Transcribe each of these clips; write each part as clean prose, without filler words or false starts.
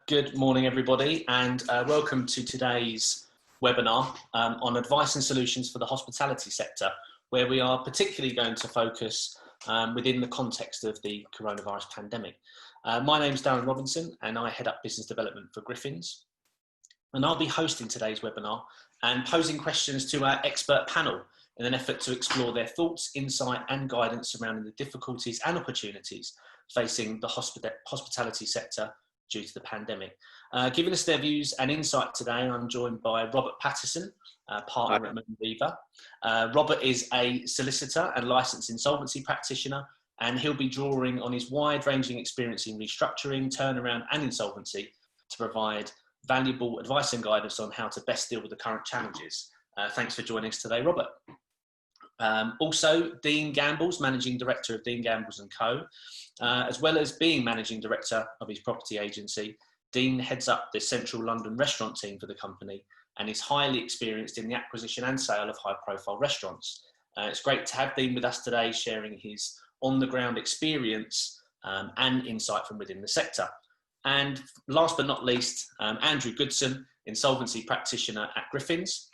Good morning, everybody, and welcome to today's webinar on advice and solutions for the hospitality sector, where we are particularly going to focus within the context of the coronavirus pandemic. My name is Darren Robinson, and I head up business development for Griffins. And I'll be hosting today's webinar and posing questions to our expert panel in an effort to explore their thoughts, insight, and guidance surrounding the difficulties and opportunities facing the hospitality sector due to the pandemic. Giving us their views and insight today, I'm joined by Robert Patterson, partner at Beever. Robert is a solicitor and licensed insolvency practitioner, and he'll be drawing on his wide-ranging experience in restructuring, turnaround, and insolvency to provide valuable advice and guidance on how to best deal with the current challenges. Thanks for joining us today, Robert. Also, Dean Gambles, Managing Director of Dean Gambles & Co. As well as being Managing Director of his property agency, Dean heads up the Central London restaurant team for the company and is highly experienced in the acquisition and sale of high-profile restaurants. It's great to have Dean with us today, sharing his on-the-ground experience and insight from within the sector. And last but not least, Andrew Goodson, Insolvency Practitioner at Griffins.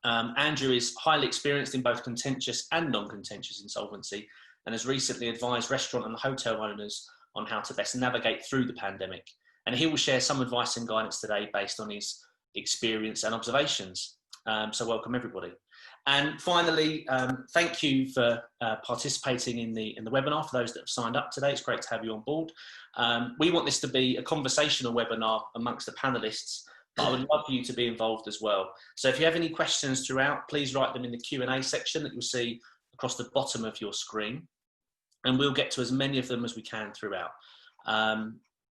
Andrew is highly experienced in both contentious and non-contentious insolvency and has recently advised restaurant and hotel owners on how to best navigate through the pandemic. And he will share some advice and guidance today based on his experience and observations. So welcome everybody. And finally, thank you for participating in the webinar. For those that have signed up today, it's great to have you on board. We want this to be a conversational webinar amongst the panelists, but I would love for you to be involved as well. So if you have any questions throughout, please write them in the Q&A section that you'll see across the bottom of your screen, and we'll get to as many of them as we can throughout.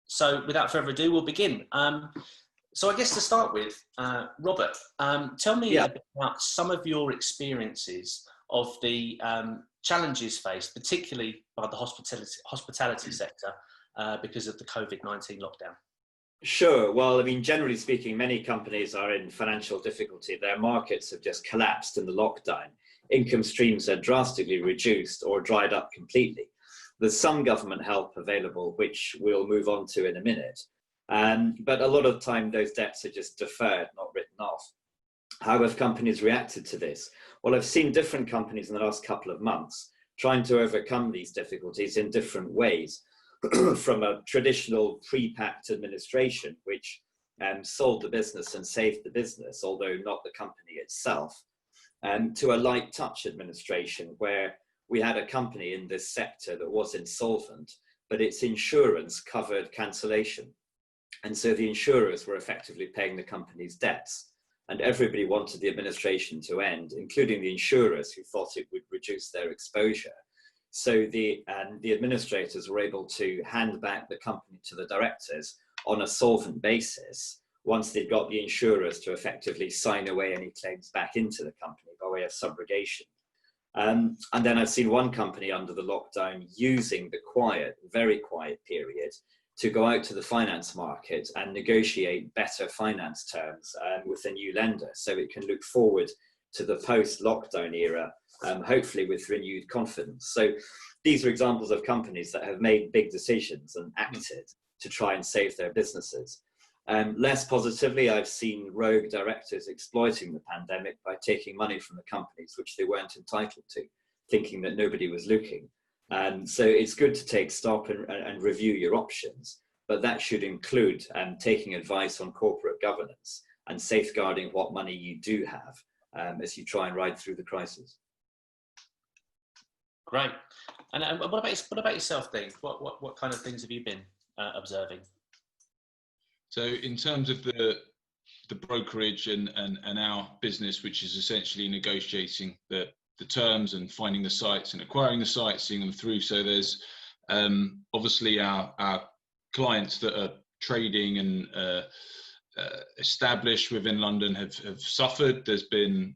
So without further ado, we'll begin. So I guess to start with, Robert, tell me about some of your experiences of the challenges faced, particularly by the hospitality sector because of the COVID-19 lockdown. Sure. Well, I mean, generally speaking, many companies are in financial difficulty. Their markets have just collapsed in the lockdown. Income streams are drastically reduced or dried up completely. There's some government help available, which we'll move on to in a minute. But a lot of time, those debts are just deferred, not written off. How have companies reacted to this? Well, I've seen different companies in the last couple of months trying to overcome these difficulties in different ways. From a traditional pre-packed administration, which sold the business and saved the business, although not the company itself, to a light touch administration where we had a company in this sector that was insolvent, but its insurance covered cancellation. And so the insurers were effectively paying the company's debts. And everybody wanted the administration to end, including the insurers who thought it would reduce their exposure. So the administrators were able to hand back the company to the directors on a solvent basis once they'd got the insurers to effectively sign away any claims back into the company by way of subrogation. And then I've seen one company under the lockdown using the very quiet period to go out to the finance market and negotiate better finance terms with a new lender so it can look forward to the post-lockdown era, hopefully with renewed confidence. So these are examples of companies that have made big decisions and acted to try and save their businesses. Less positively, I've seen rogue directors exploiting the pandemic by taking money from the companies which they weren't entitled to, thinking that nobody was looking. So it's good to take stock and review your options, but that should include taking advice on corporate governance and safeguarding what money you do have as you try and ride through the crisis. Great. And what about yourself, Dean? What kind of things have you been observing? So in terms of the brokerage and our business, which is essentially negotiating the terms and finding the sites and acquiring the sites, seeing them through. So there's obviously our clients that are trading and established within London have suffered. There's been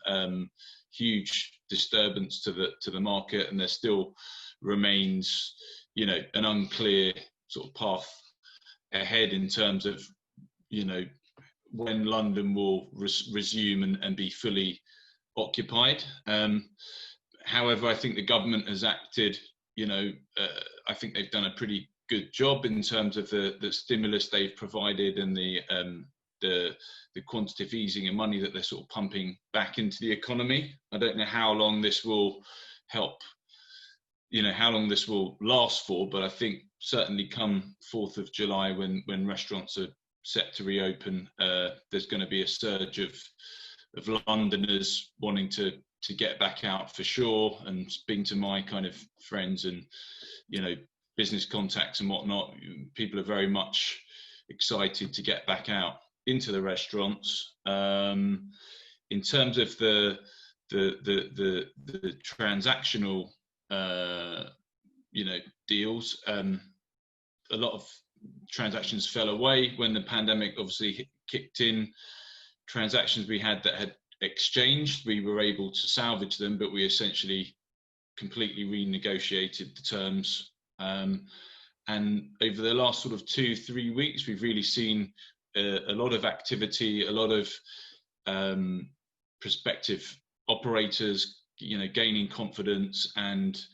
huge disturbance to the market, and there still remains, an unclear sort of path ahead in terms of, when London will resume and be fully occupied. However, I think the government has acted, I think they've done a pretty good job in terms of the stimulus they've provided and the quantitative easing and money that they're sort of pumping back into the economy. I don't know how long this will help, how long this will last for, but I think certainly come 4th of July when restaurants are set to reopen, there's going to be a surge of Londoners wanting to get back out for sure. And speaking to my kind of friends and, business contacts and whatnot, people are very much excited to get back out into the restaurants. In terms of the transactional deals, a lot of transactions fell away when the pandemic obviously kicked in. Transactions we had that had exchanged, we were able to salvage them, but we essentially completely renegotiated the terms. And over the last sort of 2-3 weeks, we've really seen a lot of activity, a lot of prospective operators, gaining confidence and,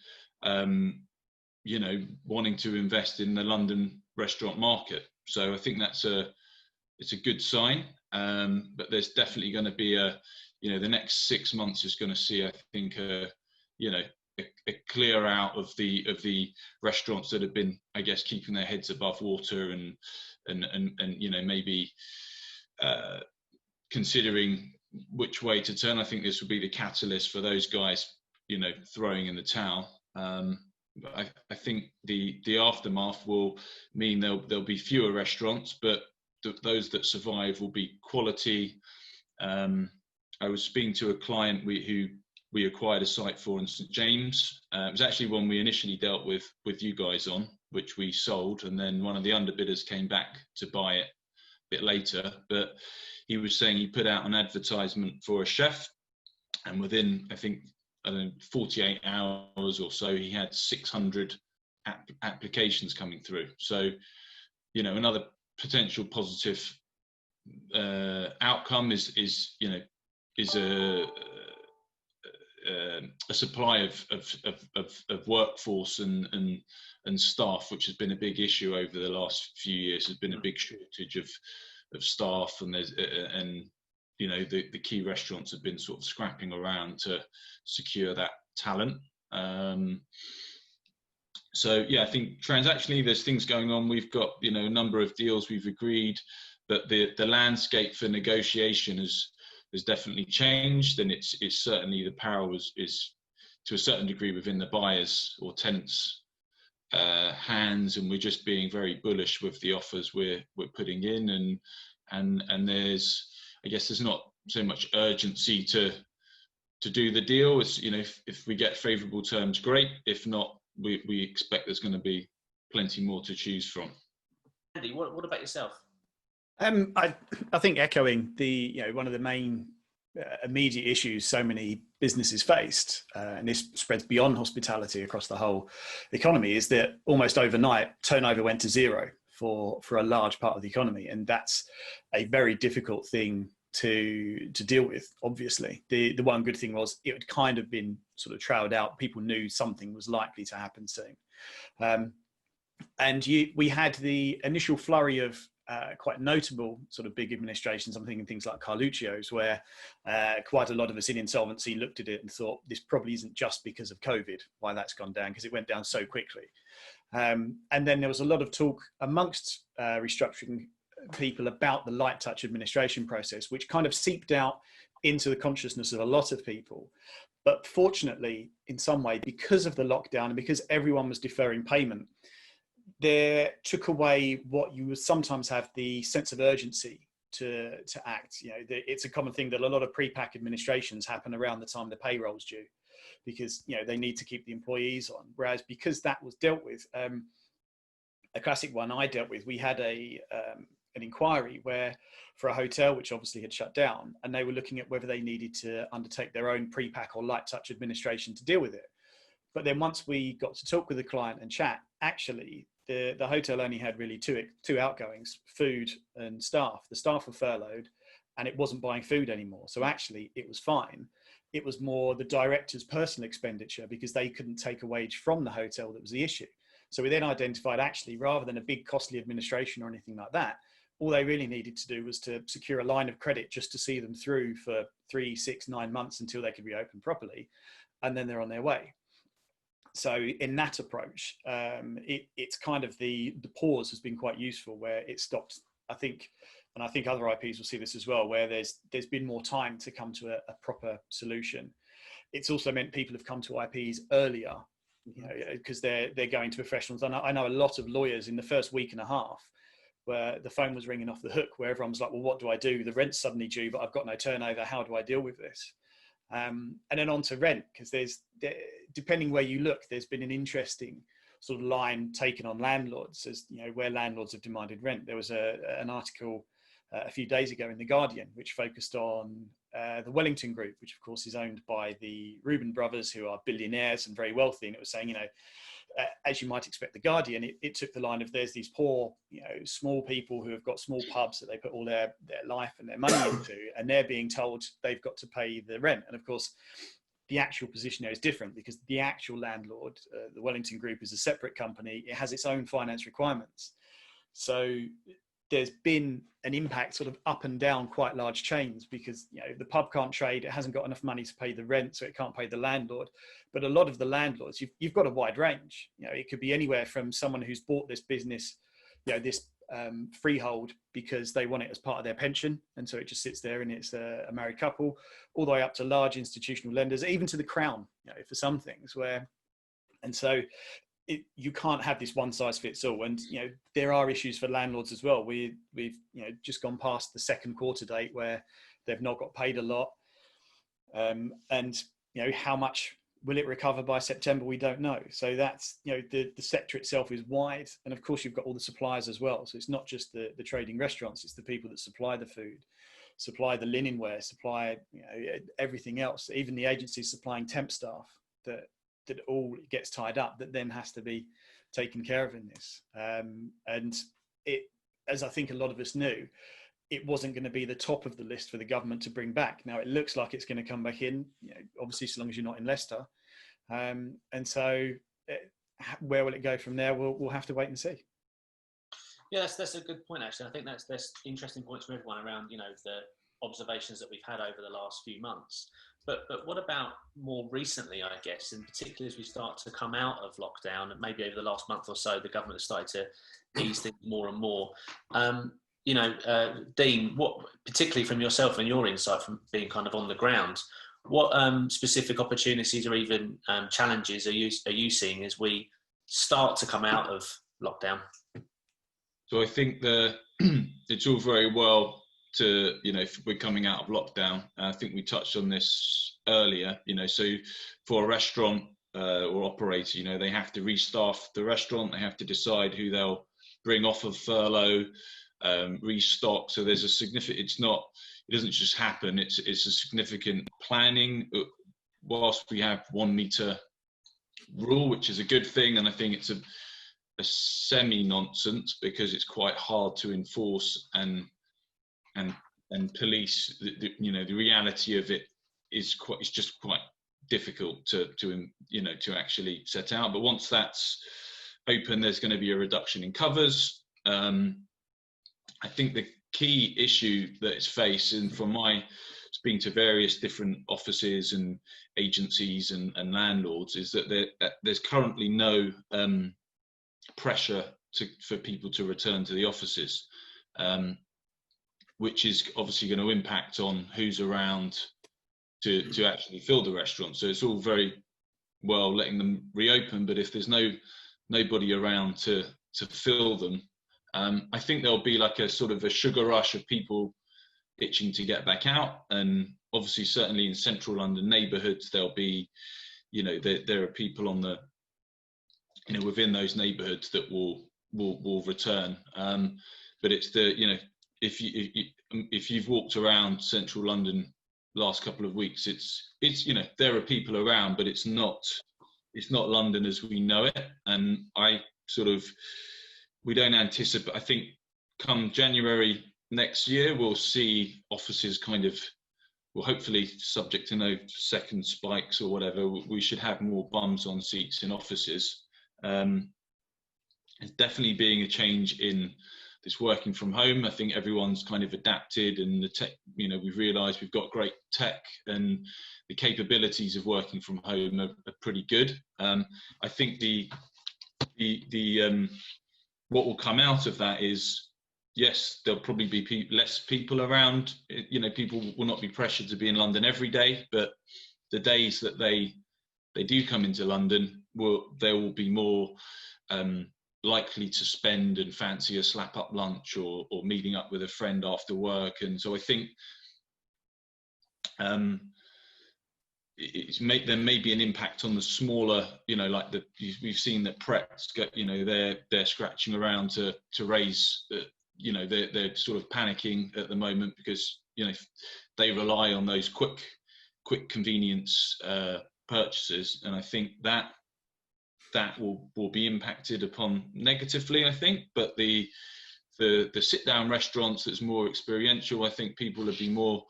wanting to invest in the London restaurant market. So I think it's a good sign. But there's definitely going to be the next 6 months is going to see, I think, a clear out of the restaurants that have been, I guess, keeping their heads above water and maybe considering which way to turn. I think this will be the catalyst for those guys, throwing in the towel. But I think the aftermath will mean there'll be fewer restaurants, but those that survive will be quality. I was speaking to a client who we acquired a site for in St James. It was actually one we initially dealt with you guys on, which we sold, and then one of the underbidders came back to buy it a bit later. But he was saying he put out an advertisement for a chef, and within, I think, 48 hours or so, he had 600 applications coming through. So, another potential positive outcome is a supply of workforce and staff, which has been a big issue over the last few years. There's been a big shortage of staff, and the key restaurants have been sort of scrapping around to secure that talent. So yeah, I think transactionally there's things going on. We've got a number of deals we've agreed, but the landscape for negotiation has definitely changed, and it's certainly the power is to a certain degree within the buyers or tenants' hands, and we're just being very bullish with the offers we're putting in, and there's not so much urgency to do the deal. It's, if we get favourable terms, great. If not, we expect there's going to be plenty more to choose from. Andy, what about yourself? I think echoing one of the main immediate issues so many businesses faced, and this spreads beyond hospitality across the whole economy, is that almost overnight turnover went to zero for a large part of the economy, and that's a very difficult thing to deal with. Obviously, the one good thing was it had kind of been sort of trailed out. People knew something was likely to happen soon, and we had the initial flurry of quite notable sort of big administrations. I'm thinking things like Carluccio's, where quite a lot of us in insolvency looked at it and thought, this probably isn't just because of COVID why that's gone down, because it went down so quickly. And then there was a lot of talk amongst restructuring people about the light touch administration process, which kind of seeped out into the consciousness of a lot of people. But fortunately, in some way, because of the lockdown and because everyone was deferring payment, there took away what you would sometimes have the sense of urgency to act. It's a common thing that a lot of pre-pack administrations happen around the time the payroll's due, because they need to keep the employees on. Whereas because that was dealt with, a classic one I dealt with, we had an inquiry where for a hotel which obviously had shut down, and they were looking at whether they needed to undertake their own pre-pack or light touch administration to deal with it. But then once we got to talk with the client and chat, actually the hotel only had really two outgoings, food and staff. The staff were furloughed and it wasn't buying food anymore. So actually it was fine. It was more the director's personal expenditure, because they couldn't take a wage from the hotel that was the issue. So we then identified, actually, rather than a big costly administration or anything like that, all they really needed to do was to secure a line of credit just to see them through for 3, 6, 9 months until they could reopen properly, and then they're on their way. So in that approach, it's kind of the pause has been quite useful, where it stopped, I think, and I think other IPs will see this as well, where there's been more time to come to a proper solution. It's also meant people have come to IPs earlier, you know, because they're going to professionals. And I know a lot of lawyers in the first week and a half where the phone was ringing off the hook, where everyone was like, well, what do I do? The rent's suddenly due, but I've got no turnover. How do I deal with this? And then on to rent, because depending where you look, there's been an interesting sort of line taken on landlords, as you know, where landlords have demanded rent. There was an article a few days ago in The Guardian, which focused on the Wellington Group, which of course is owned by the Reuben brothers, who are billionaires and very wealthy. And it was saying, you know, as you might expect, The Guardian, it took the line of, there's these poor, you know, small people who have got small pubs that they put all their life and their money into, and they're being told they've got to pay the rent. And of course, the actual position there is different, because the actual landlord, the Wellington Group, is a separate company. It has its own finance requirements. So there's been an impact sort of up and down quite large chains, because, you know, the pub can't trade, it hasn't got enough money to pay the rent, so it can't pay the landlord. But a lot of the landlords, you've got a wide range. You know, it could be anywhere from someone who's bought this business, you know, this freehold because they want it as part of their pension, and so it just sits there and it's a married couple, all the way up to large institutional lenders, even to the Crown, you know, for some things. And so you can't have this one size fits all. And you know, there are issues for landlords as well. We've you know, just gone past the second quarter date where they've not got paid a lot, and you know, how much will it recover by September? We don't know. So that's, you know, the sector itself is wide, and of course you've got all the suppliers as well. So it's not just the trading restaurants; it's the people that supply the food, supply the linenware, supply, you know, everything else. Even the agencies supplying temp staff, that all gets tied up, that then has to be taken care of in this. And it, as I think a lot of us knew, it wasn't going to be the top of the list for the government to bring back. Now it looks like it's going to come back in, you know, obviously, so long as you're not in Leicester. And so where will it go from there? We'll have to wait and see. Yeah, that's a good point, actually. I think that's interesting points for everyone around, you know, the observations that we've had over the last few months. But what about more recently, I guess, and particularly as we start to come out of lockdown, and maybe over the last month or so, the government has started to ease things more and more. You know, Dean, what, particularly from yourself and your insight from being kind of on the ground, what specific opportunities or even challenges are you seeing as we start to come out of lockdown? So I think it's all very well to, you know, if we're coming out of lockdown. I think we touched on this earlier, you know, so for a restaurant or operator, you know, they have to restaff the restaurant, they have to decide who they'll bring off of furlough, restock. So there's a significant, it doesn't just happen, it's a significant planning. Whilst we have 1 meter rule, which is a good thing, and I think it's a semi-nonsense, because it's quite hard to enforce and police. You know, the reality of it is it's just quite difficult to you know, to actually set out. But once that's open, there's going to be a reduction in covers. I think the key issue that is faced, and from my speaking to various different offices and agencies and landlords, is that there's currently no pressure for people to return to the offices, which is obviously going to impact on who's around to actually fill the restaurant. So it's all very well letting them reopen, but if there's nobody around to fill them, I think there'll be like a sort of a sugar rush of people itching to get back out. And obviously, certainly in central London neighbourhoods, there'll be, you know, there are people on the, you know, within those neighbourhoods that will return. But it's the, you know, if you've walked around central London last couple of weeks, it's you know, there are people around, but it's not London as we know it. And we don't anticipate, I think come January next year, we'll see offices kind of, well, hopefully subject to no second spikes or whatever, we should have more bums on seats in offices. There's definitely being a change in this working from home. I think everyone's kind of adapted, and the tech, we've realised we've got great tech, and the capabilities of working from home are pretty good. I think the what will come out of that is, yes, there'll probably be less people around. People will not be pressured to be in London every day, but the days that they do come into London, there will be more likely to spend and fancy a slap up lunch or meeting up with a friend after work. And so I think there may be an impact on the smaller, we've seen that preps get, they're scratching around to raise, they're sort of panicking at the moment because, they rely on those quick convenience purchases. And I think that will be impacted upon negatively, I think. But the sit down restaurants that's more experiential, I think people will be more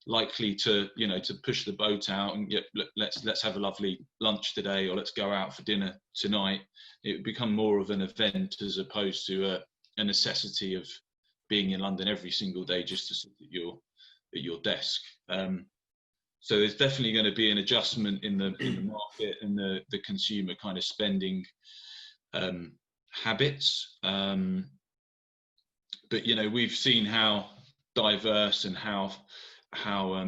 likely to to push the boat out and let's have a lovely lunch today, or let's go out for dinner tonight. It would become more of an event as opposed to a necessity of being in London every single day just to sit at your desk. So there's definitely going to be an adjustment in the market and the consumer kind of spending habits. But we've seen how diverse and how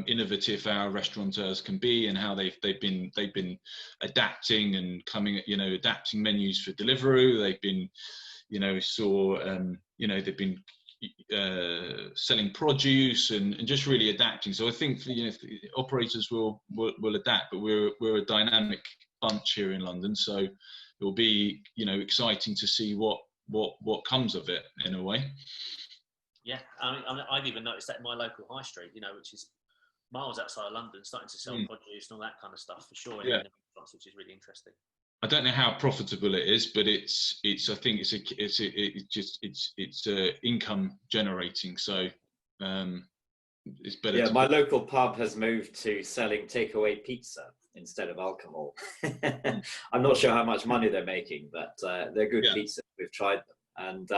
innovative our restaurateurs can be, and how they've been adapting and adapting menus for Deliveroo. They've been they've been selling produce and just really adapting. So I think operators will adapt, but we're a dynamic bunch here in London, so it will be exciting to see what comes of it in a way. Yeah, I've even noticed that in my local high street, which is miles outside of London, starting to sell produce and all that kind of stuff for sure. In the restaurants, which is really interesting. I don't know how profitable it is, but it's I think it's income generating. So it's better. Yeah, my local pub has moved to selling takeaway pizza instead of alcohol. I'm not sure how much money they're making, but they're good pizza. We've tried them. And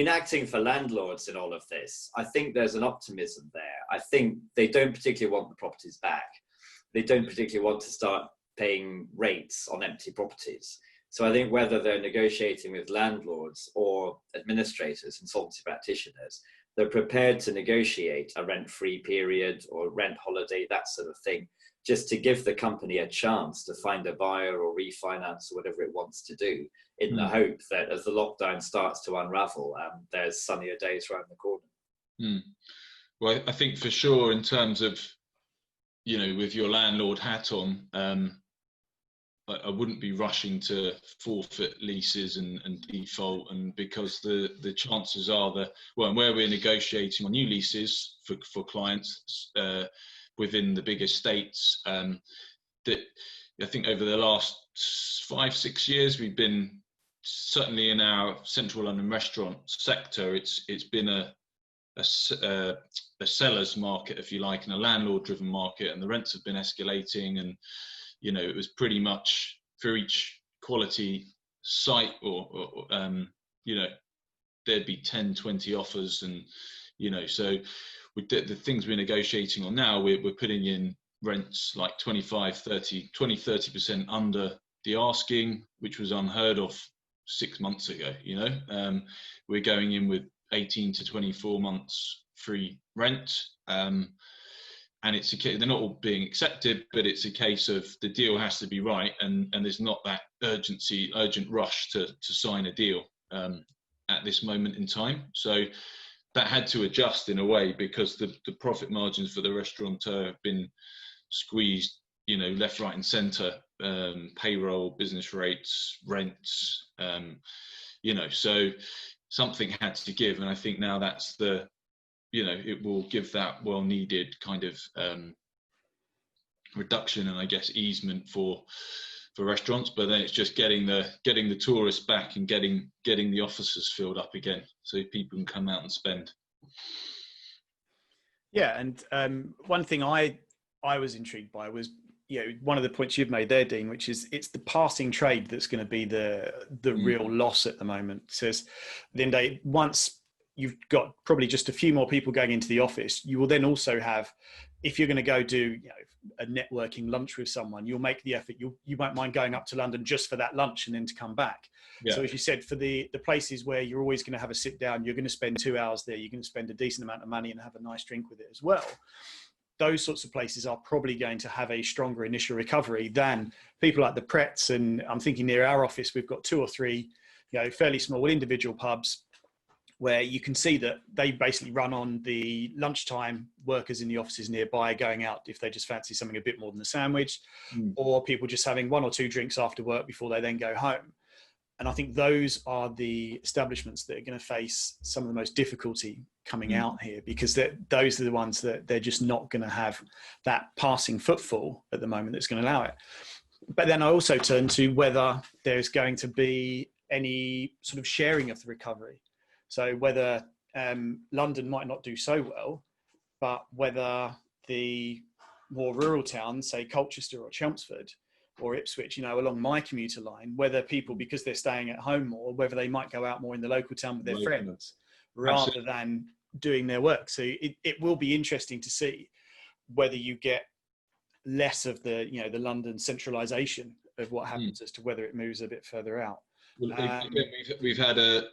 acting for landlords in all of this, I think there's an optimism there. I think they don't particularly want the properties back. They don't particularly want to start paying rates on empty properties. So I think whether they're negotiating with landlords or administrators, insolvency practitioners, they're prepared to negotiate a rent-free period or rent holiday, that sort of thing, just to give the company a chance to find a buyer or refinance or whatever it wants to do, in the hope that as the lockdown starts to unravel, there's sunnier days around the corner. Well, I think for sure in terms of, with your landlord hat on, I wouldn't be rushing to forfeit leases and default, and because the chances are where we're negotiating on new leases for clients within the big estates, that I think over the last 5-6 years we've been, certainly in our central London restaurant sector, it's been a seller's market, if you like, and a landlord driven market, and the rents have been escalating, and it was pretty much for each quality site or there'd be 10-20 offers, and so with the things we're negotiating on now, we're putting in rents like 20-30% under the asking, which was unheard of 6 months ago. We're going in with 18 to 24 months free rent, and it's they're not all being accepted, but it's a case of the deal has to be right, and there's not that urgent rush to sign a deal at this moment in time. So that had to adjust in a way, because the profit margins for the restaurateur have been squeezed, left, right and centre, payroll, business rates, rents, so something had to give. And I think now that's it will give that well-needed kind of reduction and I guess easement for restaurants. But then it's just getting the tourists back and getting the offices filled up again, so people can come out and spend. Yeah, and one thing I was intrigued by was, one of the points you've made there, Dean, which is it's the passing trade that's going to be the real loss at the moment. So at the end of the day, once you've got probably just a few more people going into the office, you will then also have, if you're going to go do a networking lunch with someone, you'll make the effort. You won't mind going up to London just for that lunch and then to come back. Yeah. So as you said, for the places where you're always going to have a sit down, you're going to spend 2 hours there, you're going to spend a decent amount of money and have a nice drink with it as well. Those sorts of places are probably going to have a stronger initial recovery than people like the Pretz. And I'm thinking near our office, we've got 2 or 3, fairly small individual pubs where you can see that they basically run on the lunchtime workers in the offices nearby going out if they just fancy something a bit more than a sandwich, or people just having 1 or 2 drinks after work before they then go home. And I think those are the establishments that are going to face some of the most difficulty coming out here, because those are the ones that they're just not going to have that passing footfall at the moment that's going to allow it. But then I also turn to whether there's going to be any sort of sharing of the recovery. So whether London might not do so well, but whether the more rural towns, say Colchester or Chelmsford or Ipswich, along my commuter line, whether people, because they're staying at home more, whether they might go out more in the local town with their friends rather than doing their work. So it will be interesting to see whether you get less of the, the London centralisation of what happens as to whether it moves a bit further out. Well, we've had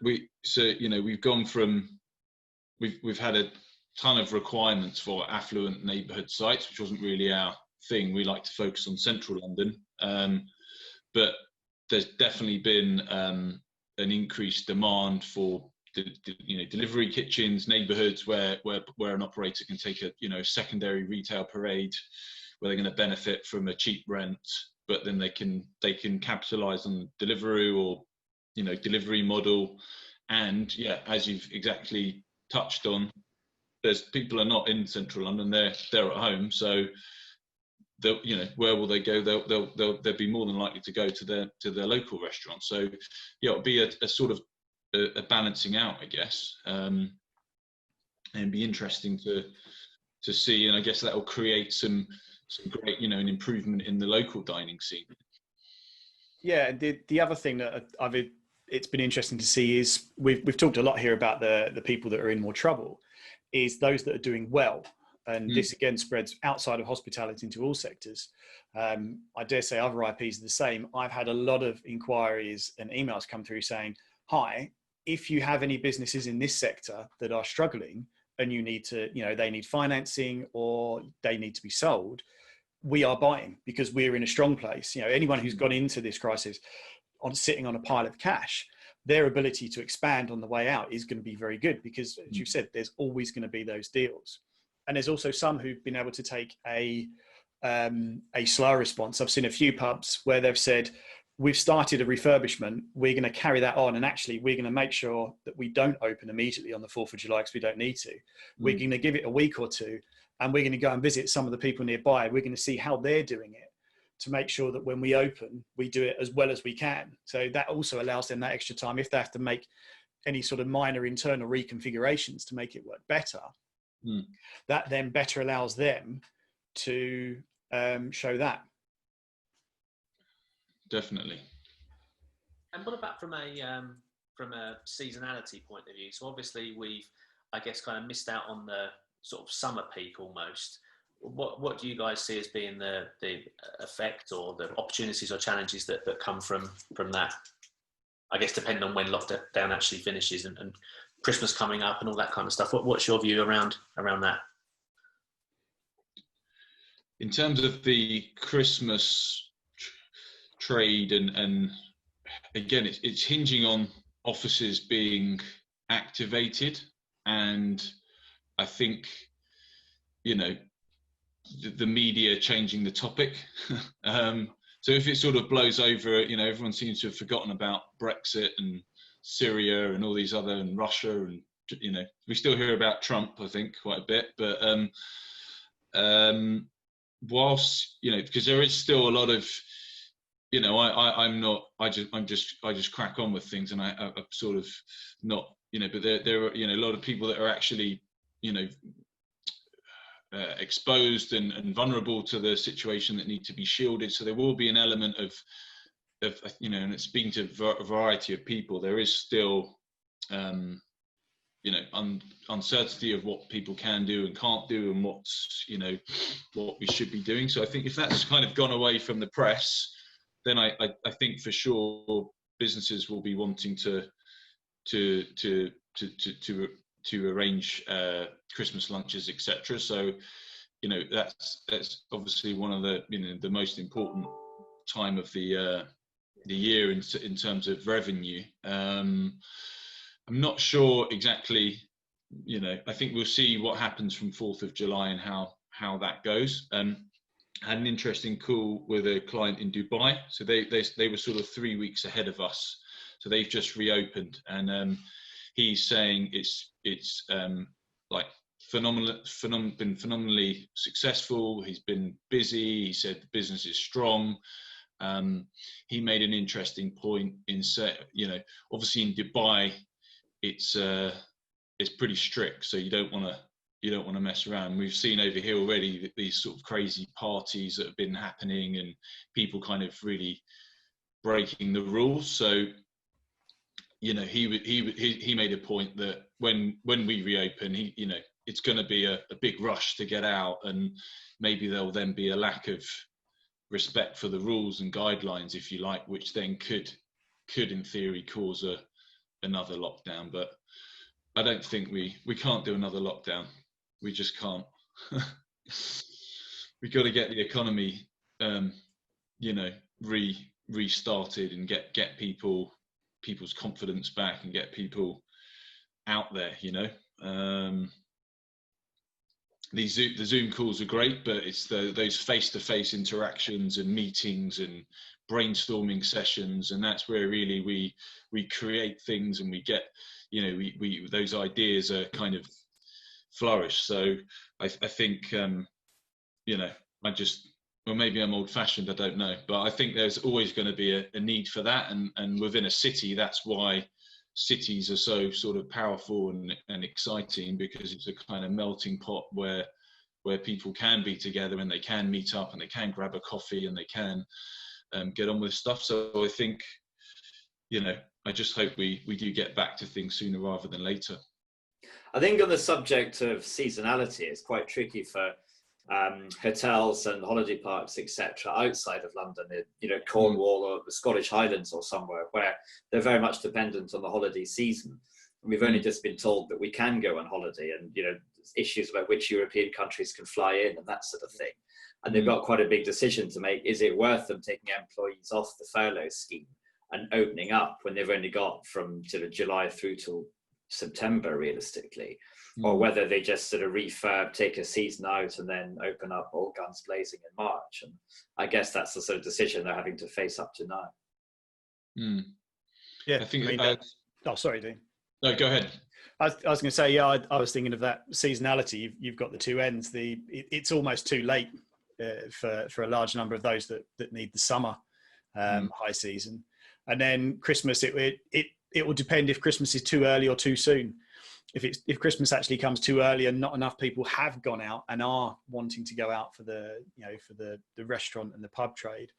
we've had a ton of requirements for affluent neighbourhood sites, which wasn't really our thing. We like to focus on central London, but there's definitely been an increased demand for delivery kitchens, neighbourhoods where an operator can take a secondary retail parade where they're going to benefit from a cheap rent, but then they can capitalise on delivery or delivery model. And as you've exactly touched on, there's people are not in central London, they're at home, so where will they go? They'll be more than likely to go to their local restaurant. So it'll be a sort of a balancing out, I guess, and be interesting to see. And I guess that will create some great an improvement in the local dining scene. Yeah, the other thing that it's been interesting to see is we've talked a lot here about the people that are in more trouble, is those that are doing well. And this again spreads outside of hospitality into all sectors. I dare say other IPs are the same. I've had a lot of inquiries and emails come through saying, hi, if you have any businesses in this sector that are struggling and you need to, they need financing or they need to be sold, we are buying because we're in a strong place. Anyone who's gone into this crisis sitting on a pile of cash, their ability to expand on the way out is going to be very good because, as you've said, there's always going to be those deals. And there's also some who've been able to take a slower response. I've seen a few pubs where they've said, we've started a refurbishment, we're going to carry that on, and actually we're going to make sure that we don't open immediately on the 4th of July because we don't need to. We're going to give it a week or two, and we're going to go and visit some of the people nearby. We're going to see how they're doing it to make sure that when we open, we do it as well as we can. So that also allows them that extra time if they have to make any sort of minor internal reconfigurations to make it work better. That then better allows them to show that. Definitely. And what about from a seasonality point of view? So obviously we've, I guess, kind of missed out on the sort of summer peak almost. What do you guys see as being the effect or the opportunities or challenges that come from that? I guess depending on when lockdown actually finishes and Christmas coming up and all that kind of stuff. What's your view around that? In terms of the Christmas trade and again, it's hinging on offices being activated, and I think the media changing the topic. So if it sort of blows over, everyone seems to have forgotten about Brexit and Syria and all these other, and Russia, and we still hear about Trump, I think, quite a bit. But whilst because there is still a lot of I just crack on with things, and I'm sort of not but there are a lot of people that are actually exposed and vulnerable to the situation that need to be shielded. So there will be an element of and speaking to a variety of people, there is still uncertainty of what people can do and can't do, and what we should be doing. So I think if that's kind of gone away from the press, then I think for sure businesses will be wanting to arrange Christmas lunches, etc. So that's obviously one of the most important time of the year in terms of revenue. I'm not sure exactly. I think we'll see what happens from 4th of July and how that goes. Had an interesting call with a client in Dubai. So they were sort of 3 weeks ahead of us. So they've just reopened, and he's saying it's like been phenomenally successful. He's been busy. He said the business is strong. He made an interesting point in obviously in Dubai, it's pretty strict, so you don't want to mess around. We've seen over here already these sort of crazy parties that have been happening and people kind of really breaking the rules. So he made a point that when we reopen, it's going to be a big rush to get out, and maybe there'll then be a lack of respect for the rules and guidelines, if you like, which then could in theory cause another lockdown. But I don't think we can't do another lockdown. We just can't. We've got to get the economy restarted and get people's confidence back and get people out there. The Zoom calls are great, but it's those face-to-face interactions and meetings and brainstorming sessions, and that's where really we create things, and we get we those ideas are kind of flourish. So I think maybe I'm old-fashioned, I don't know, but I think there's always going to be a need for that, and within a city, that's why cities are so sort of powerful and exciting, because it's a kind of melting pot where people can be together and they can meet up and they can grab a coffee and they can get on with stuff. So I think I just hope we do get back to things sooner rather than later. I think on the subject of seasonality, it's quite tricky for hotels and holiday parks, etc., outside of London, Cornwall or the Scottish Highlands or somewhere, where they're very much dependent on the holiday season. And we've only just been told that we can go on holiday, and issues about which European countries can fly in and that sort of thing. And they've got quite a big decision to make. Is it worth them taking employees off the furlough scheme and opening up when they've only got from sort of July through till September realistically, or whether they just sort of refurb, take a season out and then open up all guns blazing in March? And I guess that's the sort of decision they're having to face up to now. Yeah, I think sorry, Dean. No, go ahead. I was going to say, I was thinking of that seasonality. You've got the two ends. It's almost too late for a large number of those that need the summer high season, and then Christmas. It will depend if Christmas is too early or too soon. If Christmas actually comes too early and not enough people have gone out and are wanting to go out for the restaurant and the pub trade,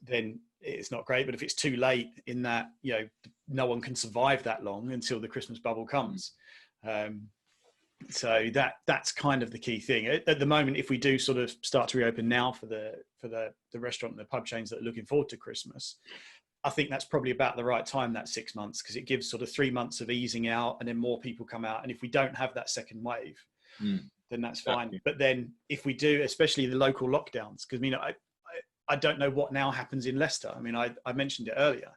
then it's not great. But if it's too late in that, no one can survive that long until the Christmas bubble comes. So that's kind of the key thing at the moment. If we do sort of start to reopen now for the restaurant and the pub chains that are looking forward to Christmas, I think that's probably about the right time, that 6 months, because it gives sort of 3 months of easing out and then more people come out. And if we don't have that second wave, then that's fine. Exactly. But then if we do, especially the local lockdowns, because I don't know what now happens in Leicester. I mentioned it earlier,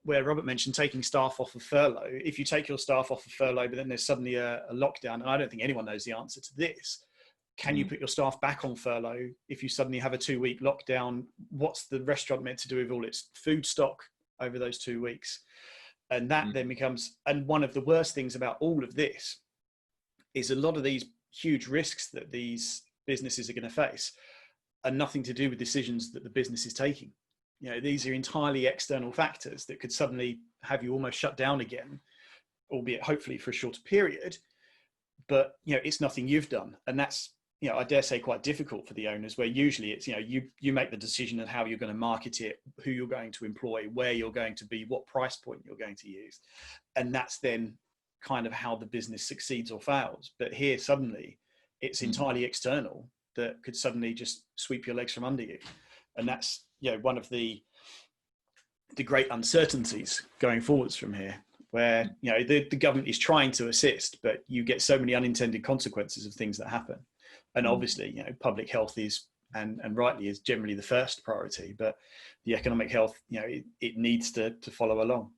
where Robert mentioned taking staff off of furlough. If you take your staff off of furlough, but then there's suddenly a lockdown, and I don't think anyone knows the answer to this. Can you put your staff back on furlough if you suddenly have a 2-week lockdown? What's the restaurant meant to do with all its food stock over those 2 weeks? And that then becomes, and one of the worst things about all of this is a lot of these huge risks that these businesses are going to face are nothing to do with decisions that the business is taking. These are entirely external factors that could suddenly have you almost shut down again, albeit hopefully for a shorter period. but it's nothing you've done, and that's I dare say quite difficult for the owners, where usually it's you make the decision of how you're going to market it, who you're going to employ, where you're going to be, what price point you're going to use, and that's then kind of how the business succeeds or fails. But here suddenly it's entirely external that could suddenly just sweep your legs from under you, and that's one of the great uncertainties going forwards from here, where the government is trying to assist, but you get so many unintended consequences of things that happen. And obviously, public health is, and rightly, is generally the first priority, but the economic health, it needs to follow along.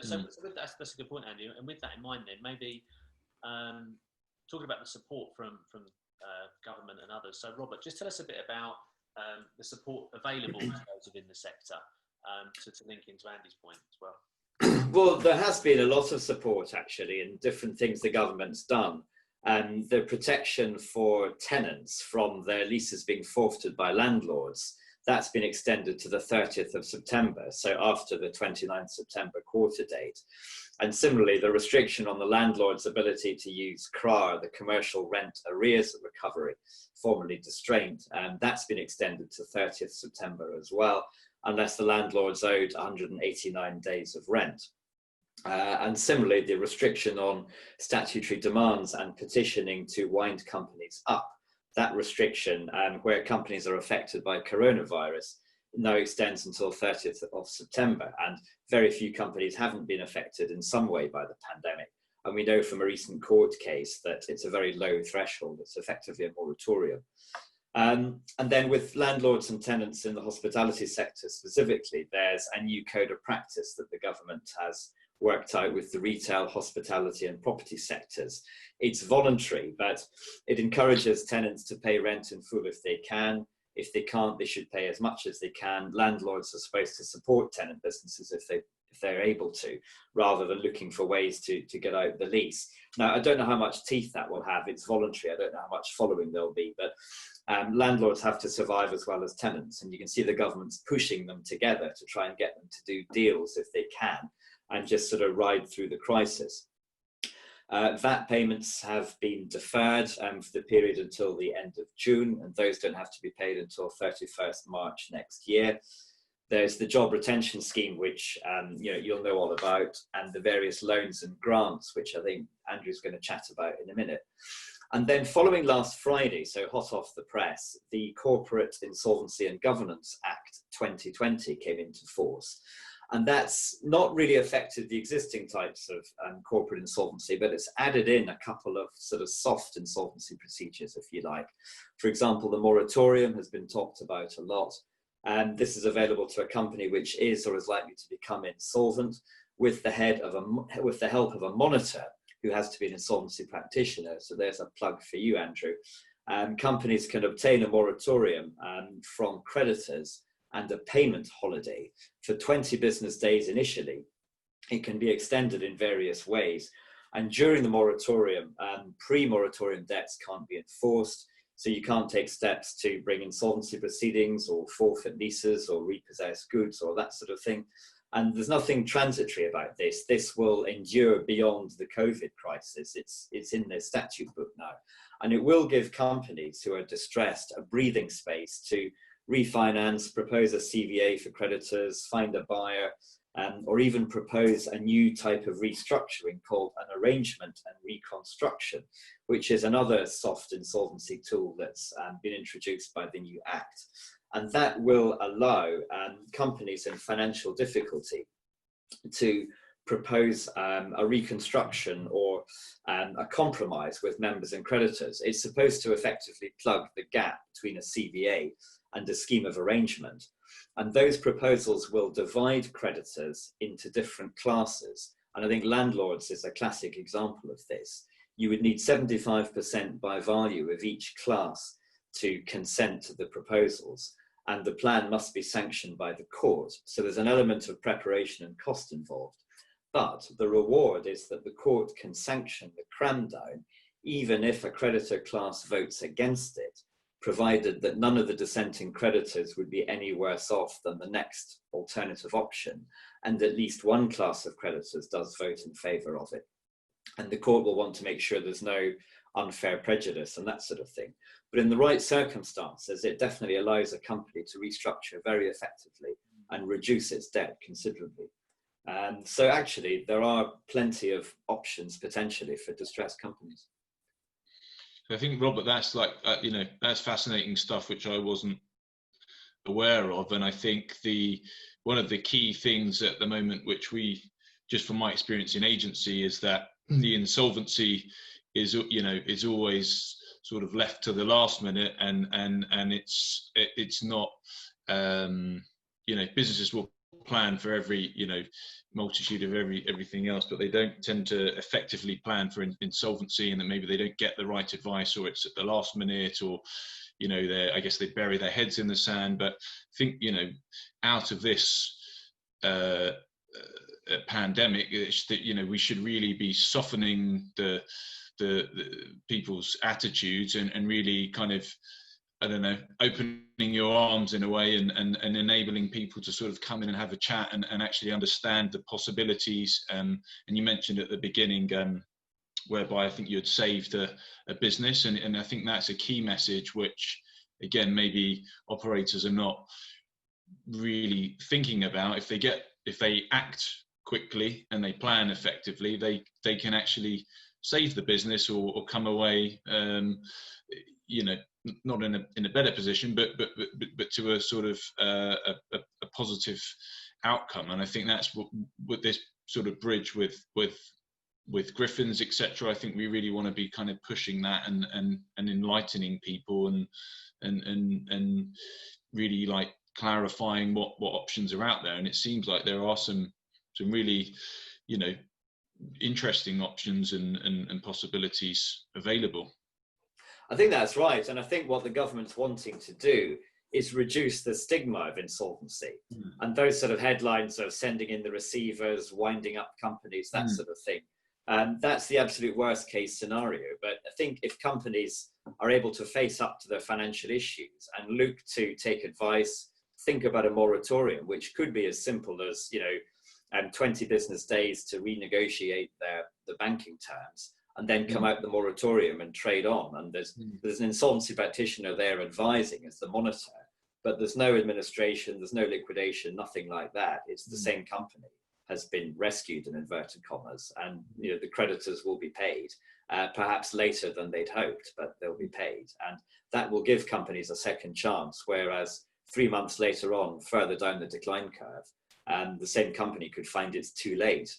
So that's a good point, Andy. And with that in mind, then maybe talking about the support from government and others. So, Robert, just tell us a bit about the support available to those within the sector, to link into Andy's point as well. Well, there has been a lot of support actually, in different things the government's done. And the protection for tenants from their leases being forfeited by landlords, that's been extended to the 30th of September, so after the 29th September quarter date. And similarly, the restriction on the landlord's ability to use CRAR, the Commercial Rent Arrears Recovery, formerly distrained, that's been extended to 30th September as well, unless the landlord's owed 189 days of rent. And similarly, the restriction on statutory demands and petitioning to wind companies up, that restriction where companies are affected by coronavirus now extends until 30th of September. And very few companies haven't been affected in some way by the pandemic. And we know from a recent court case that it's a very low threshold. It's effectively a moratorium. And then with landlords and tenants in the hospitality sector specifically, there's a new code of practice that the government has worked out with the retail, hospitality and property sectors. It's voluntary, but it encourages tenants to pay rent in full if they can. If they can't, they should pay as much as they can. Landlords are supposed to support tenant businesses if they're able to, rather than looking for ways to get out the lease. Now, I don't know how much teeth that will have. It's voluntary. I don't know how much following there'll be, but landlords have to survive as well as tenants. And you can see the government's pushing them together to try and get them to do deals if they can, and just sort of ride through the crisis. VAT payments have been deferred for the period until the end of June, and those don't have to be paid until 31st March next year. There's the job retention scheme, which you'll know all about, and the various loans and grants, which I think Andrew's going to chat about in a minute. And then following last Friday, so hot off the press, the Corporate Insolvency and Governance Act 2020 came into force. And that's not really affected the existing types of corporate insolvency, but it's added in a couple of sort of soft insolvency procedures, if you like. For example, the moratorium has been talked about a lot. And this is available to a company which is or is likely to become insolvent with the help of a monitor who has to be an insolvency practitioner. So there's a plug for you, Andrew. Companies can obtain a moratorium from creditors and a payment holiday for 20 business days initially. It can be extended in various ways. And during the moratorium, pre-moratorium debts can't be enforced. So you can't take steps to bring insolvency proceedings or forfeit leases or repossess goods or that sort of thing. And there's nothing transitory about this. This will endure beyond the COVID crisis. It's in the statute book now. And it will give companies who are distressed a breathing space to refinance, propose a CVA for creditors, find a buyer, or even propose a new type of restructuring called an arrangement and reconstruction, which is another soft insolvency tool that's been introduced by the new Act. And that will allow companies in financial difficulty to propose a reconstruction or a compromise with members and creditors. It's supposed to effectively plug the gap between a CVA and a scheme of arrangement. And those proposals will divide creditors into different classes. And I think landlords is a classic example of this. You would need 75% by value of each class to consent to the proposals. And the plan must be sanctioned by the court. So there's an element of preparation and cost involved. But the reward is that the court can sanction the cram down, even if a creditor class votes against it, provided that none of the dissenting creditors would be any worse off than the next alternative option, and at least one class of creditors does vote in favour of it. and the court will want to make sure there's no unfair prejudice and that sort of thing. But in the right circumstances, it definitely allows a company to restructure very effectively and reduce its debt considerably. And so actually, there are plenty of options potentially for distressed companies. I think, Robert, that's that's fascinating stuff, which I wasn't aware of. And I think one of the key things at the moment, which we, just from my experience in agency, is that the insolvency is always sort of left to the last minute, and it's not, businesses will plan for every multitude of everything else, but they don't tend to effectively plan for insolvency, and that maybe they don't get the right advice, or it's at the last minute, or I guess they bury their heads in the sand. But I think out of this pandemic, we should really be softening the people's attitudes and really kind of, I don't know, opening your arms in a way, and enabling people to sort of come in and have a chat and actually understand the possibilities. And you mentioned at the beginning, whereby I think you had saved a business, and I think that's a key message, which again maybe operators are not really thinking about. If they act quickly and they plan effectively, they can actually save the business or come away not in a better position, but to a sort of a positive outcome. And I think that's what this sort of bridge with Griffins, etc. I think we really want to be kind of pushing that and enlightening people and really like clarifying what options are out there. And it seems like there are some really interesting options and possibilities available. I think that's right. And I think what the government's wanting to do is reduce the stigma of insolvency and those sort of headlines of sending in the receivers, winding up companies, that sort of thing. That's the absolute worst case scenario. But I think if companies are able to face up to their financial issues and look to take advice, think about a moratorium, which could be as simple as 20 business days to renegotiate the banking terms, and then come out the moratorium and trade on. And there's an insolvency practitioner there advising as the monitor, but there's no administration, there's no liquidation, nothing like that. It's the same company has been rescued, in inverted commas, and the creditors will be paid, perhaps later than they'd hoped, but they'll be paid. And that will give companies a second chance, whereas 3 months later on, further down the decline curve, and the same company could find it's too late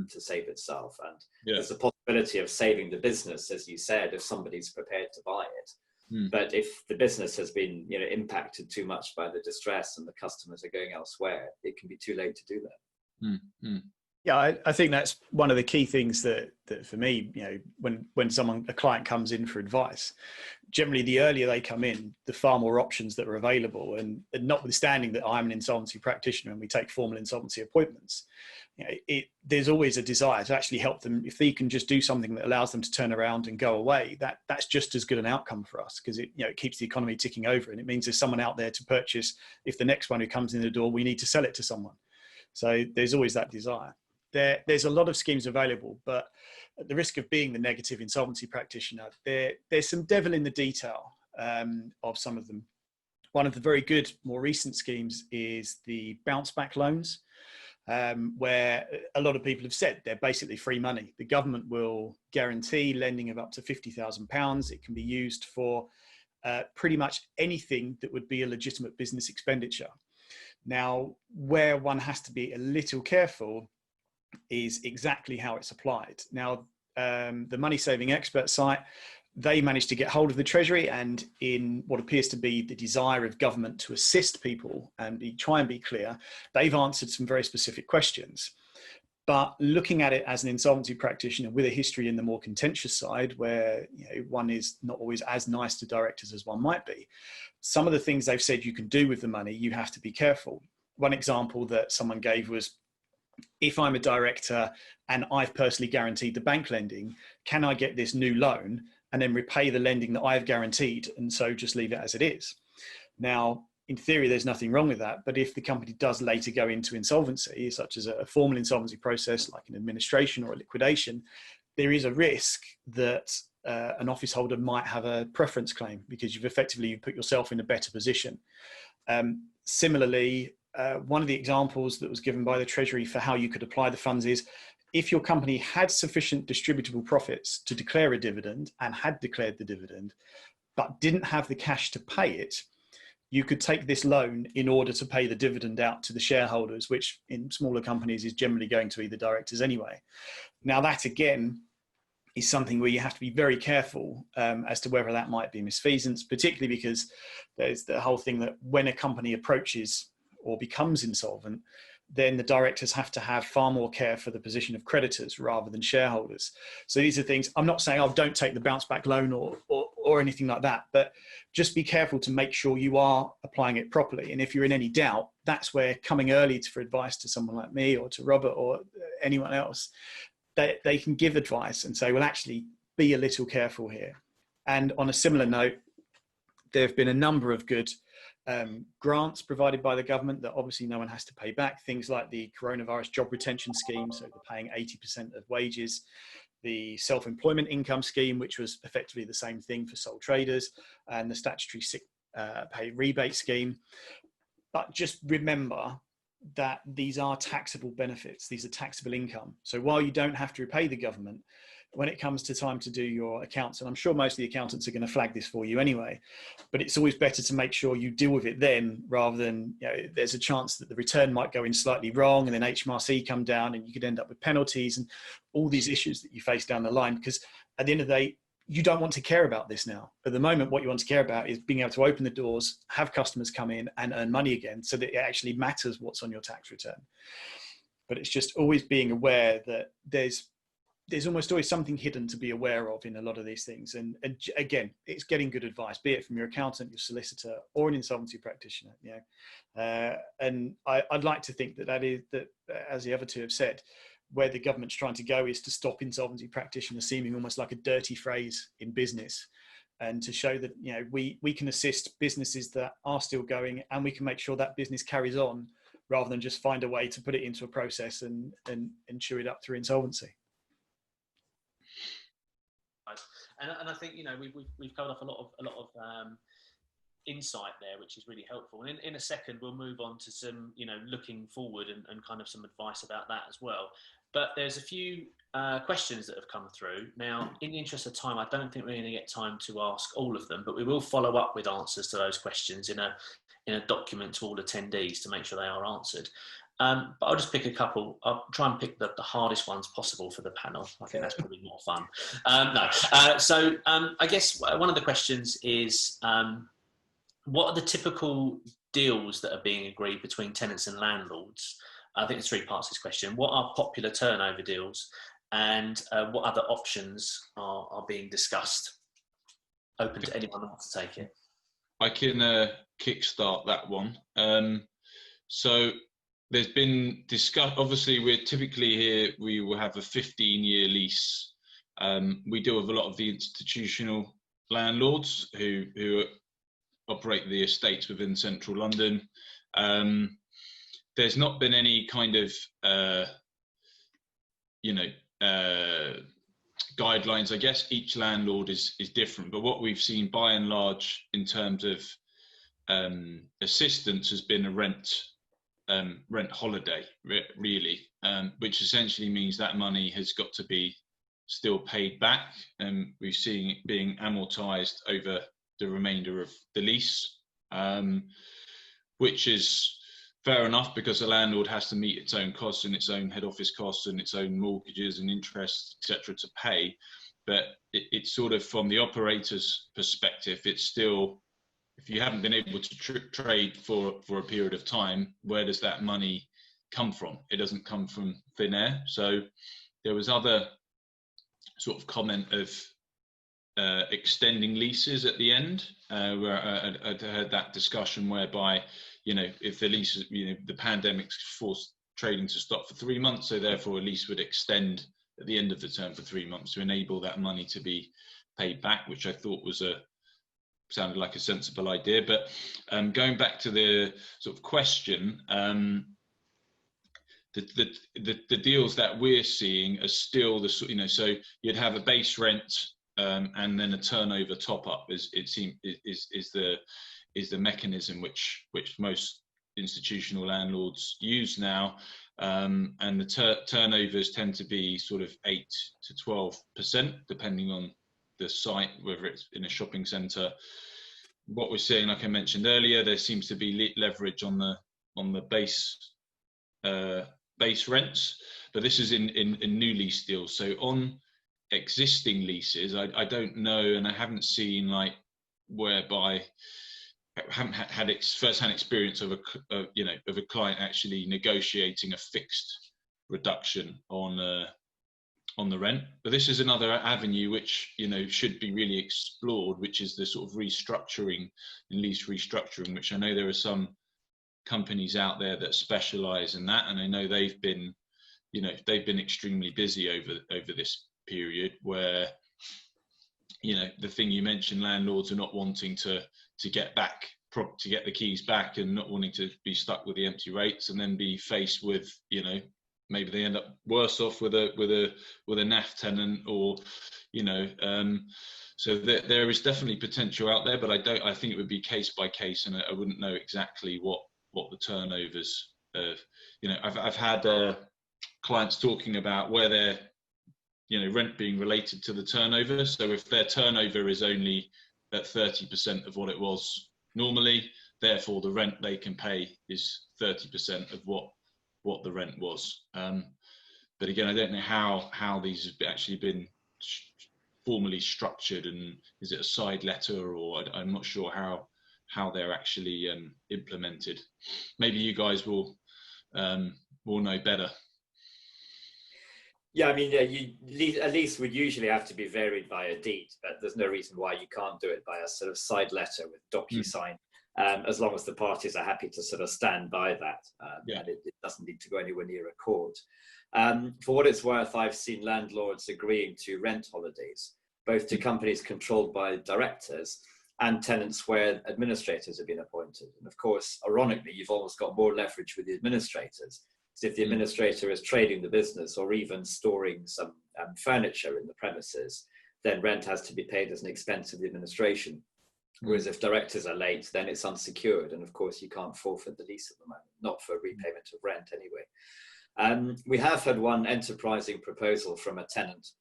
to save itself. And there's a possibility of saving the business, as you said, if somebody's prepared to buy it. But if the business has been impacted too much by the distress and the customers are going elsewhere, it can be too late to do that. Yeah, I think that's one of the key things that for me, when a client comes in for advice, generally the earlier they come in, the far more options that are available. And notwithstanding that I'm an insolvency practitioner and we take formal insolvency appointments, there's always a desire to actually help them. If they can just do something that allows them to turn around and go away, that's just as good an outcome for us, because it keeps the economy ticking over, and it means there's someone out there to purchase. If the next one who comes in the door, we need to sell it to someone. So there's always that desire. There's a lot of schemes available, but at the risk of being the negative insolvency practitioner, there's some devil in the detail of some of them. One of the very good, more recent schemes is the bounce back loans, where a lot of people have said they're basically free money. The government will guarantee lending of up to £50,000. It can be used for pretty much anything that would be a legitimate business expenditure. Now, where one has to be a little careful is exactly how it's applied. Now, the Money Saving Expert site, they managed to get hold of the Treasury, and in what appears to be the desire of government to assist people and try and be clear, they've answered some very specific questions. But looking at it as an insolvency practitioner with a history in the more contentious side, where one is not always as nice to directors as one might be, some of the things they've said you can do with the money, you have to be careful. One example that someone gave was, if I'm a director and I've personally guaranteed the bank lending, can I get this new loan and then repay the lending that I've guaranteed, and so just leave it as it is? Now, in theory, there's nothing wrong with that. But if the company does later go into insolvency, such as a formal insolvency process like an administration or a liquidation, there is a risk that an office holder might have a preference claim because you've effectively put yourself in a better position. Similarly, one of the examples that was given by the Treasury for how you could apply the funds is if your company had sufficient distributable profits to declare a dividend and had declared the dividend, but didn't have the cash to pay it, you could take this loan in order to pay the dividend out to the shareholders, which in smaller companies is generally going to be the directors anyway. Now that again is something where you have to be very careful as to whether that might be misfeasance, particularly because there's the whole thing that when a company approaches or becomes insolvent, then the directors have to have far more care for the position of creditors rather than shareholders. So these are things, I'm not saying, oh, don't take the bounce back loan or anything like that, but just be careful to make sure you are applying it properly. And if you're in any doubt, that's where coming early for advice to someone like me or to Robert or anyone else, they can give advice and say, well, actually be a little careful here. And on a similar note, there have been a number of good grants provided by the government that obviously no one has to pay back. Things like the coronavirus job retention scheme, so they're paying 80% of wages. The self-employment income scheme, which was effectively the same thing for sole traders, and the statutory sick pay rebate scheme. But just remember that these are taxable benefits. These are taxable income. So while you don't have to repay the government, when it comes to time to do your accounts, and I'm sure most of the accountants are going to flag this for you anyway, but it's always better to make sure you deal with it then rather than, there's a chance that the return might go in slightly wrong and then HMRC come down and you could end up with penalties and all these issues that you face down the line, because at the end of the day, you don't want to care about this now. At the moment, what you want to care about is being able to open the doors, have customers come in and earn money again so that it actually matters what's on your tax return. But it's just always being aware that there's almost always something hidden to be aware of in a lot of these things. And again, it's getting good advice, be it from your accountant, your solicitor, or an insolvency practitioner. And I'd like to think that as the other two have said, where the government's trying to go is to stop insolvency practitioners seeming almost like a dirty phrase in business, and to show that we can assist businesses that are still going, and we can make sure that business carries on rather than just find a way to put it into a process and chew it up through insolvency. And I think we've covered off a lot of insight there, which is really helpful. And in a second, we'll move on to some looking forward and kind of some advice about that as well. But there's a few questions that have come through. Now, in the interest of time, I don't think we're going to get time to ask all of them, but we will follow up with answers to those questions in a document to all attendees to make sure they are answered. But I'll just pick a couple. I'll try and pick the hardest ones possible for the panel. I think that's probably more fun. So I guess one of the questions is, what are the typical deals that are being agreed between tenants and landlords? I think there's three parts to this question. What are popular turnover deals, and what other options are being discussed? Open to anyone who wants to take it. I can kickstart that one. So there's been discussed, obviously we're typically here, we will have a 15-year lease. We deal with a lot of the institutional landlords who operate the estates within central London. There's not been any kind of, guidelines, I guess. Each landlord is different, but what we've seen by and large in terms of assistance has been a rent holiday, really, which essentially means that money has got to be still paid back, and we've seen it being amortized over the remainder of the lease, which is fair enough because the landlord has to meet its own costs and its own head office costs and its own mortgages and interest, etc., to pay. But it's sort of from the operator's perspective, it's still, if you haven't been able to trade for a period of time, where does that money come from? It doesn't come from thin air. So there was other sort of comment of extending leases at the end, where I'd heard that discussion whereby, if the lease, the pandemic's forced trading to stop for 3 months, so therefore a lease would extend at the end of the term for 3 months to enable that money to be paid back, which I thought sounded like a sensible idea. But going back to the sort of question, the deals that we're seeing are still the, you know, so you'd have a base rent and then a turnover top up is the mechanism which most institutional landlords use now, and the turnovers tend to be sort of 8 to 12% depending on the site, whether it's in a shopping centre. What we're seeing, like I mentioned earlier, there seems to be leverage on the base rents, but this is in new lease deals. So on existing leases, I don't know, and I haven't seen like whereby I haven't had first-hand experience of a client actually negotiating a fixed reduction on the rent. But this is another avenue which, you know, should be really explored, which is the sort of restructuring and lease restructuring, which I know there are some companies out there that specialize in that, and I know they've been extremely busy over this period where, you know, the thing you mentioned, landlords are not wanting to get the keys back and not wanting to be stuck with the empty rates and then be faced with, you know, maybe they end up worse off with a NAF tenant, or, you know, so there is definitely potential out there, but I think it would be case by case, and I wouldn't know exactly what the turnovers you know, I've had clients talking about where their, you know, rent being related to the turnover. So if their turnover is only at 30% of what it was normally, therefore the rent they can pay is 30% of what the rent was. But again, I don't know how these have actually been formally structured, and is it a side letter, or I'm not sure how they're actually implemented. Maybe you guys will know better. Yeah, I mean, a lease would usually have to be varied by a deed, but there's no reason why you can't do it by a sort of side letter with DocuSign, as long as the parties are happy to sort of stand by that, and it doesn't need to go anywhere near a court. For what it's worth, I've seen landlords agreeing to rent holidays, both to companies controlled by directors and tenants where administrators have been appointed. And of course, ironically, you've almost got more leverage with the administrators. So if the administrator is trading the business or even storing some furniture in the premises, then rent has to be paid as an expense of the administration. Whereas if directors are late, then it's unsecured. And of course, you can't forfeit the lease at the moment, not for repayment of rent anyway. We have had one enterprising proposal from a tenant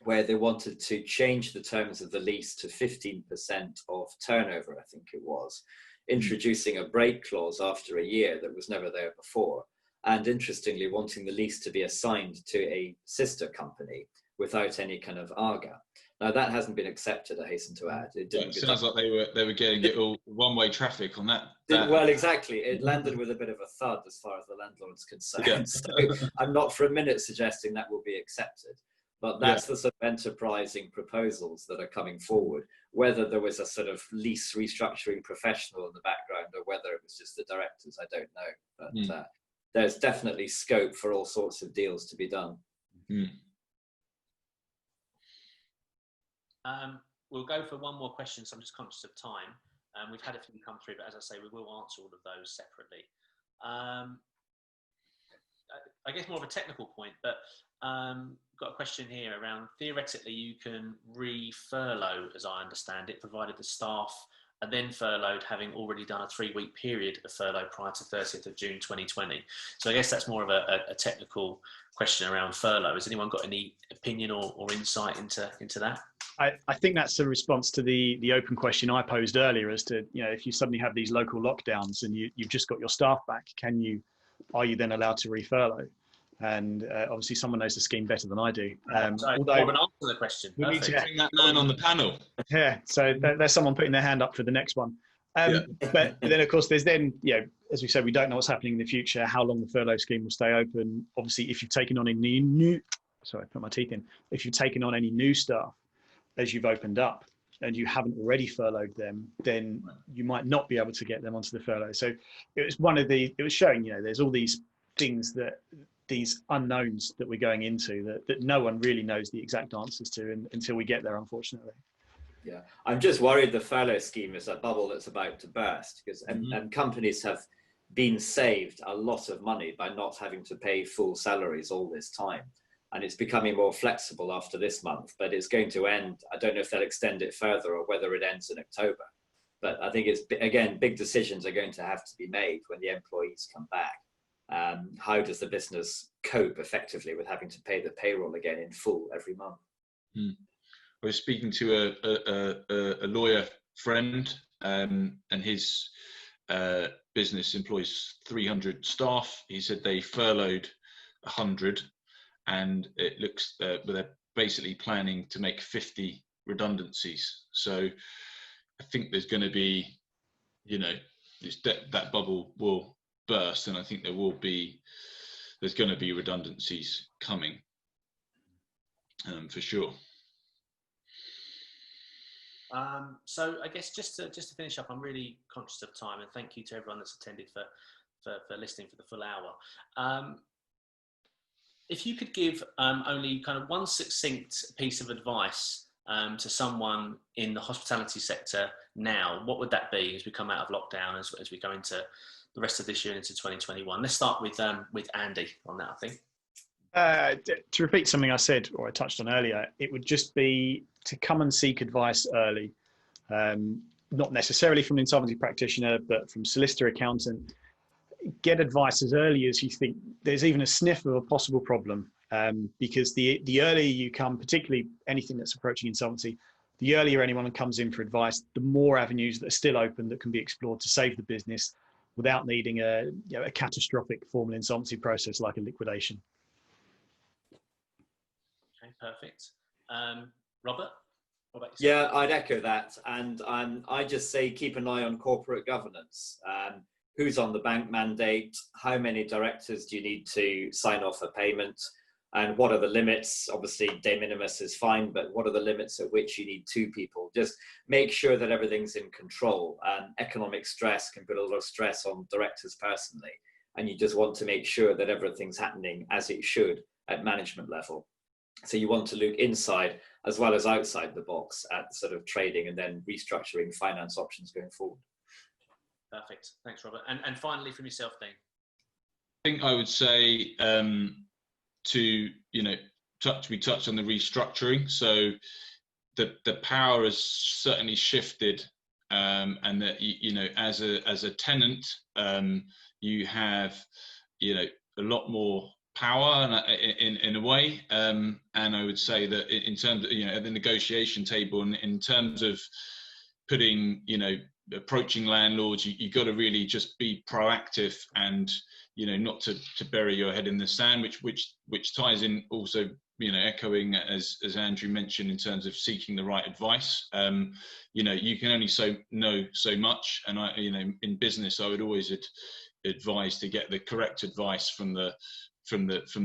where they wanted to change the terms of the lease to 15% of turnover, I think it was, introducing a break clause after a year that was never there before. And interestingly, wanting the lease to be assigned to a sister company without any kind of AGA. Now that hasn't been accepted, I hasten to add. It didn't. It sounds like they were getting it all one-way traffic on that. Well, exactly. It landed with a bit of a thud as far as the landlord's concerned. Yeah. So I'm not for a minute suggesting that will be accepted. But that's the sort of enterprising proposals that are coming forward. Whether there was a sort of lease restructuring professional in the background or whether it was just the directors, I don't know. But there's definitely scope for all sorts of deals to be done. We'll go for one more question, so I'm just conscious of time. We've had a few come through, but as I say, we will answer all of those separately. I guess more of a technical point, but got a question here around, theoretically you can re-furlough, as I understand it, provided the staff are then furloughed having already done a 3-week period of furlough prior to 30th of June 2020. So I guess that's more of a technical question around furlough. Has anyone got any opinion or insight into that? I think that's a response to the open question I posed earlier as to, you know, if you suddenly have these local lockdowns and you've just got your staff back, are you then allowed to re-furlough? And obviously someone knows the scheme better than I do. Although an answer to the question. We need to bring that man on the panel. Yeah, so there's someone putting their hand up for the next one. But then of course there's then, you know, as we said, we don't know what's happening in the future, how long the furlough scheme will stay open. Obviously, if you've taken on any new, sorry, I put my teeth in. If you've taken on any new staff as you've opened up and you haven't already furloughed them, then you might not be able to get them onto the furlough. So it was showing, you know, there's all these things these unknowns that we're going into that no one really knows the exact answers to until we get there, unfortunately. Yeah, I'm just worried the furlough scheme is a bubble that's about to burst because and companies have been saved a lot of money by not having to pay full salaries all this time. And it's becoming more flexible after this month, but it's going to end. I don't know if they'll extend it further or whether it ends in October. But I think it's, again, big decisions are going to have to be made when the employees come back. How does the business cope effectively with having to pay the payroll again in full every month? I was speaking to a lawyer friend, and his business employs 300 staff. He said they furloughed 100, and it looks they're basically planning to make 50 redundancies. So I think there's going to be, that bubble will burst, and I think there's going to be redundancies coming, for sure. So I guess just to finish up, I'm really conscious of time, and thank you to everyone that's attended for listening for the full hour. If you could give only kind of one succinct piece of advice to someone in the hospitality sector now, what would that be as we come out of lockdown, as we go into the rest of this year and into 2021? Let's start with Andy on that, I think. To repeat something I said or I touched on earlier, it would just be to come and seek advice early, not necessarily from an insolvency practitioner, but from solicitor, accountant. Get advice as early as you think there's even a sniff of a possible problem, because the earlier you come, particularly anything that's approaching insolvency, the earlier anyone comes in for advice, the more avenues that are still open that can be explored to save the business without needing a catastrophic formal insolvency process like a liquidation. Okay, perfect. Robert, what about yourself? Yeah, I'd echo that. And I just say keep an eye on corporate governance. Who's on the bank mandate? How many directors do you need to sign off a payment? And what are the limits? Obviously, de minimis is fine, but what are the limits at which you need 2 people? Just make sure that everything's in control. Economic stress can put a lot of stress on directors personally. And you just want to make sure that everything's happening as it should at management level. So you want to look inside as well as outside the box at sort of trading and then restructuring finance options going forward. Perfect. Thanks, Robert. And finally, from yourself, Dean. I think I would say we touched on the restructuring. So the power has certainly shifted, and that as a tenant, you have a lot more power in a way, and I would say that in terms of at the negotiation table, and in terms of putting approaching landlords, you got to really just be proactive and not to bury your head in the sand, which ties in also echoing as Andrew mentioned in terms of seeking the right advice. You can only know so much, and in business I would always advise to get the correct advice from the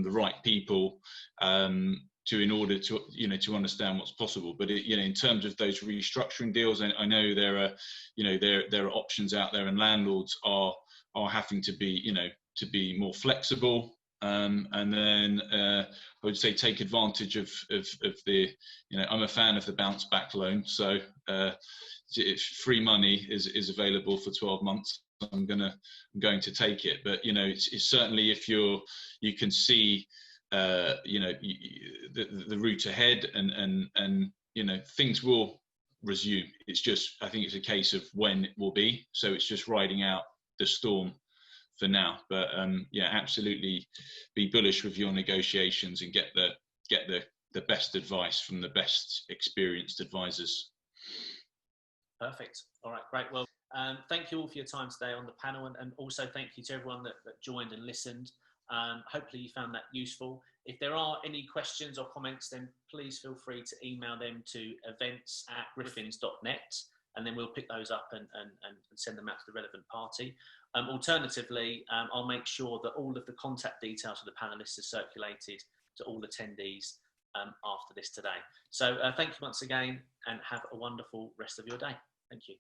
right people, in order to understand what's possible. But in terms of those restructuring deals, I know there are options out there, and landlords are having to be more flexible, and then I would say take advantage of the I'm a fan of the bounce back loan, so if free money is available for 12 months, I'm going to take it. But it's certainly, if you can see the route ahead, and things will resume. It's just, I think it's a case of when it will be. So it's just riding out the storm for now. But absolutely be bullish with your negotiations and get the best advice from the best experienced advisors. Perfect. All right, great. Well, thank you all for your time today on the panel, and also thank you to everyone that joined and listened. Hopefully you found that useful. If there are any questions or comments, then please feel free to email them to events@griffins.net, and then we'll pick those up and send them out to the relevant party. Alternatively, I'll make sure that all of the contact details of the panelists are circulated to all attendees after this today. So thank you once again, and have a wonderful rest of your day. Thank you.